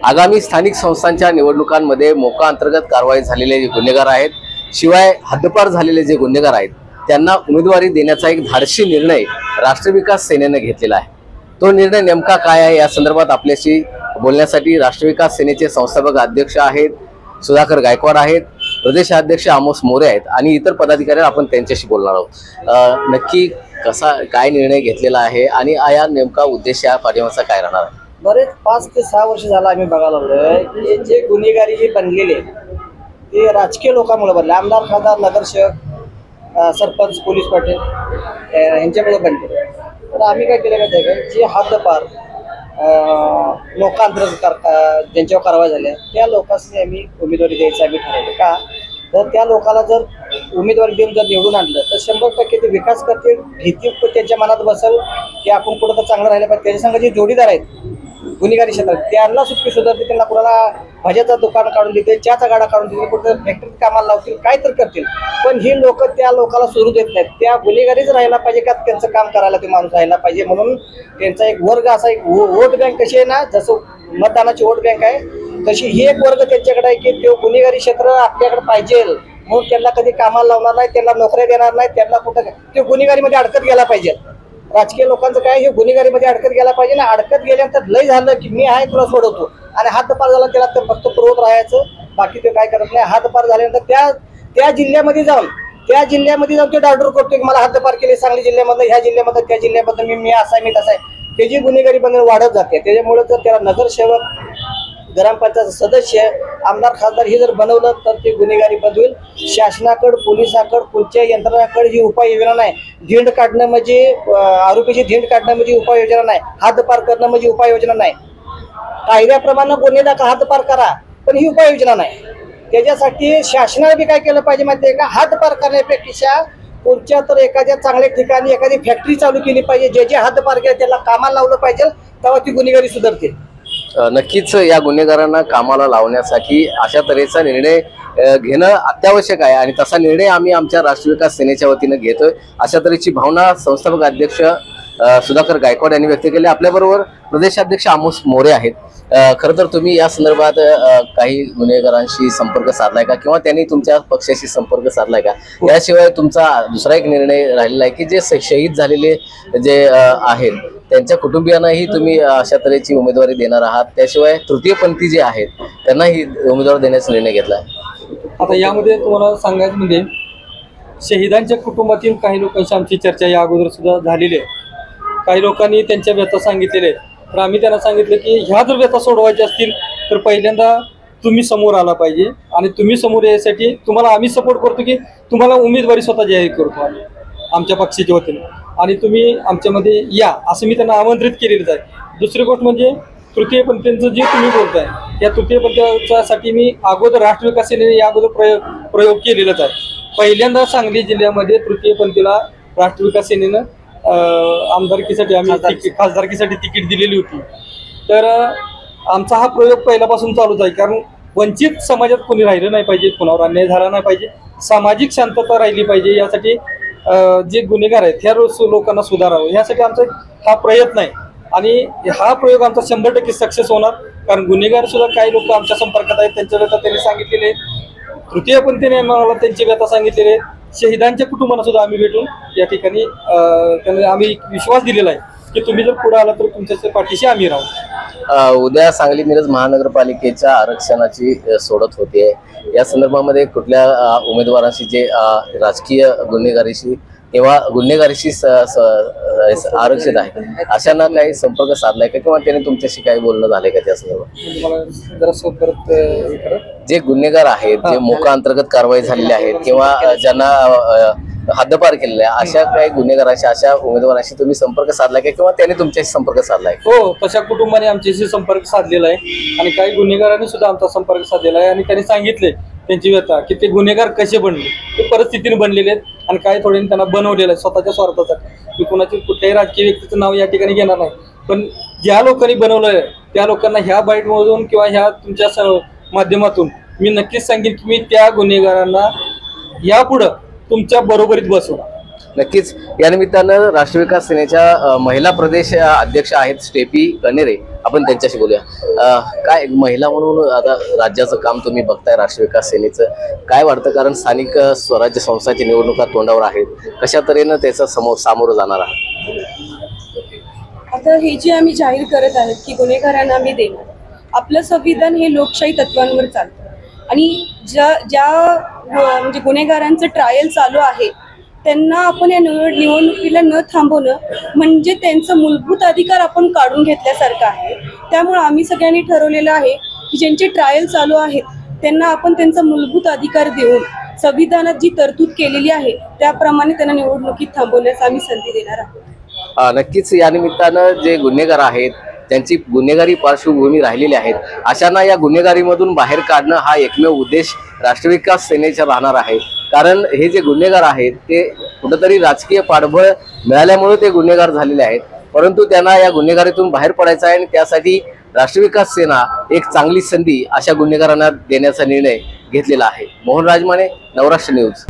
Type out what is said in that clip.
आगामी स्थानिक संस्थांच्या निवडणुकांमध्ये मोका अंतर्गत कारवाई झालेले जे गुन्हेगार आहेत, शिवाय हद्दपार झालेले जे गुन्हेगार आहेत, त्यांना उमेदवारी देण्याचा एक धाडसी निर्णय राष्ट्रविकास सेनेने घेतलेला आहे। तो निर्णय नेमका काय आहे या संदर्भात आपल्याशी बोलण्यासाठी राष्ट्रविकास सेनेचे संस्थापक अध्यक्ष आहेत सुधाकर गायकवाड आहेत, प्रदेशाध्यक्ष आमोस मोरे आहेत आणि इतर पदाधिकारी आपण त्यांच्याशी बोलणार आहोत। नक्की कसा काय निर्णय घेतलेला आहे आणि या नेमका उद्देश या पाठिंबाचा काय राहणार आहे? बरेच 5 ते 6 वर्ष झाला आम्ही बघायला लागलोय की जे गुन्हेगारी जे बनलेले ते राजकीय लोकांमुळे बनले। आमदार, खासदार, नगरसेवक, सरपंच, पोलीस पाटील यांच्यामुळे बनले। तर आम्ही काय केलं माहिती आहे का, जे हद्दपार लोकांतर्गत ज्यांच्यावर कारवाई झाल्या त्या लोकांनी आम्ही उमेदवारी द्यायचं आम्ही ठरवलं। का तर त्या लोकांना जर उमेदवारी देऊन जर निवडून आणलं तर 100% ते विकास करतील, भीती त्यांच्या मनात बसेल की आपण कुठं तर चांगलं राहिलं पाहिजे। त्याच्या संघ जे जोडीदार आहेत गुन्हेगारी क्षेत्रात त्यांना सुट्टी सुधारते, त्यांना कुणाला भाज्याचं दुकान काढून देते, चहाचा गाडा काढून देते, कुठं फॅक्टरीत कामाला लावतील, काय तर करतील। पण ही लोक त्या लोकांना सोडू देत नाहीत। त्या गुन्हेगारीच राहायला पाहिजे का त्यांचं काम करायला ते माणूस राहायला पाहिजे। म्हणून त्यांचा एक वर्ग असा एक वोट बँक कशी आहे ना, जसं मतदानाची वोट बँक आहे तशी ही एक वर्ग त्यांच्याकडे आहे की ते गुन्हेगारी क्षेत्र आपल्याकडे पाहिजे म्हणून त्यांना कधी कामाला लावणार नाही, त्यांना नोकऱ्या देणार नाही, त्यांना कुठं ते गुन्हेगारीमध्ये अडकत गेला पाहिजे। राजकीय लोकांचं काय, हे गुन्हेगारीमध्ये अडकत गेला पाहिजे ना। अडकत गेल्यानंतर लय झालं की मी आहे तुला सोडवतो आणि हद्दपार झाला त्याला तर फक्त पुरवत राहायचं, बाकी ते काय करत नाही। हद्दपार झाल्यानंतर त्या जिल्ह्यामध्ये जाऊन ते डायडोर करतो की मला हद्दपार केले सांगली जिल्ह्यामधलं, ह्या जिल्ह्यामधलं, त्या जिल्ह्यामधलं, मी असा आहे, मी तसा आहे। त्याची गुन्हेगारी बंद वाढत जाते। त्याच्यामुळे जर त्याला नगरसेवक, ग्रामपंचायत सदस्य, आमदार, खासदार हे जर बनवलं तर ते गुन्हेगारी बंद होईल। शासनाकडे, पोलिसाकडे, पुढच्या यंत्रणाकडे ही उपाययोजना नाही। धिंड काढणं म्हणजे आरोपीची धिंड काढणं म्हणजे उपाययोजना नाही, हद्दपार करणं म्हणजे उपाययोजना नाही। कायद्याप्रमाणे गुन्हेगार हद्दपार करा पण ही उपाययोजना नाही। त्याच्यासाठी शासनाने बी काय केलं पाहिजे माहिती आहे का, हद्दपार करण्यापेक्षा कोणत्या तर एखाद्या चांगल्या ठिकाणी एखादी फॅक्टरी चालू केली पाहिजे, जे हद्दपार केलं त्याला कामाला लावलं पाहिजे, तेव्हा ती गुन्हेगारी सुधारते। नक्कीच या गुन्हेगारांना कामाला लावण्यासाठी अशा तऱ्हेचा निर्णय घेणं अत्यावश्यक आहे आणि तसा निर्णय आम्ही आमच्या राष्ट्रविकास सेनेच्या वतीनं घेतोय, अशा तऱ्हेची भावना संस्थापक अध्यक्ष सुधाकर गायकवाड यांनी व्यक्त केली। आपल्याबरोबर प्रदेशाध्यक्ष आमोस मोरे आहेत। खरं तर तुम्ही या संदर्भात काही गुन्हेगारांशी संपर्क साधलाय का किंवा त्यांनी तुमच्या पक्षाशी संपर्क साधलाय का? याशिवाय तुमचा दुसरा एक निर्णय राहिलेला आहे की जे शहीद झालेले जे आहेत त्यांच्या कुटुंबियांनाही तुम्ही अशा तऱ्हेची उमेदवारी देणार आहात, त्याशिवाय तृतीयपंथी जे आहेत त्यांनाही उमेदवार देण्याचा निर्णय घेतला आहे। आता यामध्ये तुम्हाला सांगायचं म्हणजे शहीदांच्या कुटुंबातील काही लोकांशी आमची चर्चा या अगोदर सुद्धा झालेली आहे। काही लोकांनी त्यांच्या व्यथा सांगितलेले, तर आम्ही त्यांना सांगितलं की ह्या जर व्यथा सोडवायच्या असतील तर पहिल्यांदा तुम्ही समोर आला पाहिजे आणि तुम्ही समोर यायसाठी तुम्हाला आम्ही सपोर्ट करतो की तुम्हाला उमेदवारी स्वतः जाहीर करतो आम्ही आमच्या पक्षाच्या वतीने आणि तुम्ही आमच्यामध्ये या असं मी त्यांना आमंत्रित केलेलं आहे। दुसरी गोष्ट म्हणजे तृतीयपंथींचं जे तुम्ही बोलताय या तृतीयपंथीसाठी मी अगोदर राष्ट्रविकास सेनेने या अगोदर प्रयोग केलेलाच आहे। पहिल्यांदा सांगली जिल्ह्यामध्ये तृतीयपंथीला राष्ट्रविकास सेनेनं आमदारकीसाठी आम्ही खासदारकीसाठी तिकीट दिलेली होती। तर आमचा हा प्रयोग पहिल्यापासून चालूच आहे, कारण वंचित समाजात कोणी राहिलं नाही पाहिजे, कोणावर अन्याय झाला नाही पाहिजे, सामाजिक शांतता राहिली पाहिजे, यासाठी जे गुन्हेगार आहेत ह्या लोकांना सुधारावं यासाठी आमचा हा प्रयत्न आहे आणि हा प्रयोग आमचा 100% सक्सेस होणार। कारण गुन्हेगार सुद्धा काही लोक आमच्या संपर्कात आहेत, त्यांच्या व्यथा त्यांनी सांगितलेले, तृतीयपंथीने आम्हाला त्यांची व्यथा सांगितलेले, शहीदांच्या कुटुंबांना सुद्धा आम्ही भेटून या ठिकाणी त्यांना आम्ही विश्वास दिलेला आहे की तुम्ही जर पुढे आला तर तुमच्या पाठीशी आम्ही राहू। उद्या सांगली मिरज महानगरपालिकेच्या आरक्षणाची सोडत होते, या संदर्भामध्ये कुठल्या उमेदवारांशी जे राजकीय गुन्हेगारीशी किंवा गुन्हेगारीशी आरक्षित आहे अशांना काही संपर्क साधलाय का किंवा त्याने तुमच्याशी काही बोलणं झालंय का त्या संदर्भात? जे गुन्हेगार आहेत, जे मोका अंतर्गत कारवाई झालेली आहेत किंवा ज्यांना हद्दपार केलेले आहे, अशा काही गुन्हेगारांशी, अशा उमेदवारांशी तुम्ही संपर्क साधलाय का किंवा त्याने तुमच्याशी संपर्क साधलाय? हो, तशा कुटुंबाने आमच्याशी संपर्क साधलेला आहे आणि काही गुन्हेगारांनी सुद्धा आमचा संपर्क साधलेला आहे आणि त्यांनी सांगितले त्यांची व्यथा की ते गुन्हेगार कसे बनले, ते परिस्थितीने बनलेले आहेत आणि काही थोड्याने त्यांना बनवलेलं आहे स्वतःच्या स्वार्थासाठी। मी कोणाची कुठल्याही राजकीय व्यक्तीचं नाव या ठिकाणी घेणार नाही, पण ज्या लोकांनी बनवलंय त्या लोकांना ह्या बाईटमधून किंवा ह्या तुमच्या माध्यमातून मी नक्कीच सांगेन की मी त्या गुन्हेगारांना यापुढं तुमच्या बरोबरीत बसवणार। नक्कीच या निमित्तानं राष्ट्रविकास सेनेच्या महिला प्रदेश अध्यक्ष आहेत स्टेफी कनेरे आपण त्यांच्याशी बोलूया. काय महिला म्हणून आता राज्याचं काम तुम्ही बघताय राष्ट्रीय विकास सेनेचं, काय वाटतं? कारण स्थानिक स्वराज्य संस्थांची निवडणुका तोंडावर आहेत, कशा तऱ्हेनं त्याचं सामोरं जाणार आहात? आता हे जे आम्ही जाहीर करत आहोत की गुन्हेगारांना आम्ही देणार, आपलं संविधान हे लोकशाही तत्वांवर चालतं आणि ज्या म्हणजे गुन्हेगारांचं ट्रायल चालू आहे त्यांना आपण या निवडणुकीला न थांबवणं म्हणजे त्यांचं मूलभूत अधिकार आपण काढून घेतल्यासारखं आहे. त्यामुळे आम्ही सगळ्यांनी ठरवलेलं आहे की ज्यांचे ट्रायल चालू आहेत त्यांना आपण त्यांचा मूलभूत अधिकार देऊन संविधानात जी तरतूद केलेली आहे त्याप्रमाणे त्यांना निवडणुकीत थांबवण्यास आम्ही संधी देणार आहोत. नक्कीच या निमित्तानं जे गुन्हेगार आहेत, त्यांची गुन्हेगारी पार्श्वभूमी राहिलेली आहेत, अशांना या गुन्हेगारीमधून बाहेर काढणं हा एकमेव उद्देश राष्ट्रीय विकास सेनेचा राहणार आहे. कारण हे जे गुन्हेगार आहेत ते कुठंतरी राजकीय पाठबळ मिळाल्यामुळे ते गुन्हेगार झालेले आहेत, परंतु त्यांना या गुन्हेगारीतून बाहेर पडायचं आहे आणि त्यासाठी राष्ट्रीय विकास सेना एक चांगली संधी अशा गुन्हेगारांना देण्याचा निर्णय घेतलेला आहे. मोहन राजमाने, नवराष्ट्र न्यूज.